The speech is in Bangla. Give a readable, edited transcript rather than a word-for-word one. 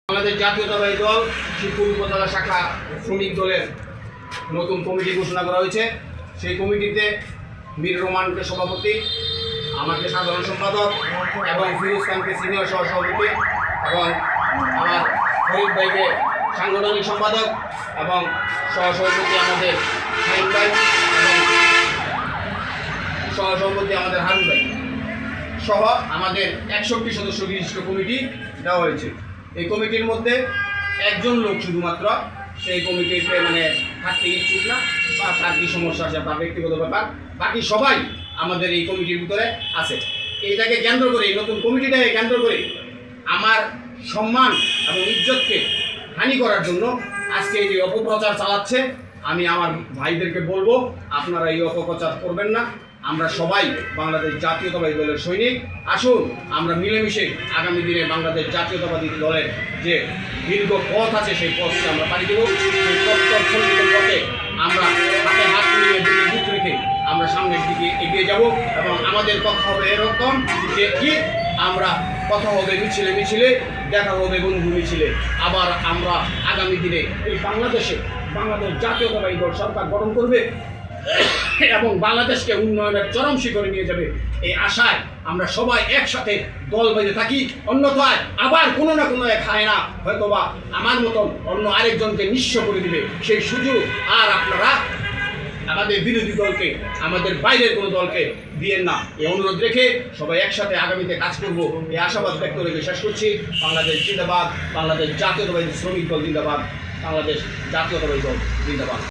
বাংলাদেশ জাতীয়তাবাদী দল শিবপুর উপজেলা শাখা শ্রমিক দলের নতুন কমিটি ঘোষণা করা হয়েছে। সেই কমিটিতে মীর রহমানকে সভাপতি, আমাকে সাধারণ সম্পাদক এবং ফিরোজ খানকে সিনিয়র সহসভাপতি এবং আমার ফরিদ ভাইকে সাংগঠনিক সম্পাদক এবং সহসভাপতি আমাদের হাইন ভাই এবং সহসভাপতি আমাদের হারুন ভাই সহ আমাদের 61 সদস্য বিশিষ্ট কমিটি দেওয়া হয়েছে। এই কমিটির মধ্যে একজন লোক শুধুমাত্র সেই কমিটিতে থাকতে ইচ্ছুক না, বা তার কি সমস্যা আছে তার ব্যক্তিগত ব্যাপার, বাকি সবাই আমাদের এই কমিটির ভিতরে আছে। এইটাকে কেন্দ্র করে, এই নতুন কমিটিটাকে কেন্দ্র করে আমার সম্মান এবং ইজ্জতকে হানি করার জন্য আজকে এই যে অপপ্রচার চালাচ্ছে, আমি আমার ভাইদেরকে বলবো আপনারা এই অপপ্রচার করবেন না। আমরা সবাই বাংলাদেশ জাতীয়তাবাদী দলের সৈনিক। আসুন আমরা মিলেমিশে আগামী দিনে বাংলাদেশ জাতীয়তাবাদী দলের যে দীর্ঘ পথ আছে সেই পথকে আমরা পাড়ি দেব। সেই পথে আমরা হাতে হাত মিলিয়ে দিকে বুক রেখে আমরা সামনের দিকে এগিয়ে যাব এবং আমাদের কথা হবে এরকম যে কি আমরা কথা হবে মিছিলে মিছিলে, দেখা হবে বন্ধু মিছিলে। আবার আমরা আগামী দিনে এই বাংলাদেশ জাতীয়তাবাদী দল সরকার গঠন করবে এবং বাংলাদেশকে উন্নয়নের চরম শিখরে নিয়ে যাবে। এই আশায় আমরা সবাই একসাথে দল বেঁধে থাকি। অন্যথায় আবার কোনো না কোনো এক হায়না হয়তোবা আমার মতন অন্য আরেকজনকে নিঃস্ব করে দিবে। সেই সুযোগ আর আপনারা আমাদের বিরোধী দলকে, আমাদের বাইরের কোনো দলকে দিয়েন না। এই অনুরোধ রেখে সবাই একসাথে আগামীতে কাজ করব, এই আশাবাদ ব্যক্ত রেখে শেষ করছি। বাংলাদেশ জিন্দাবাদ, বাংলাদেশ জাতীয়তাবাদী শ্রমিক দল জিন্দাবাদ, বাংলাদেশ জাতীয়তাবাদী দল জিন্দাবাদ।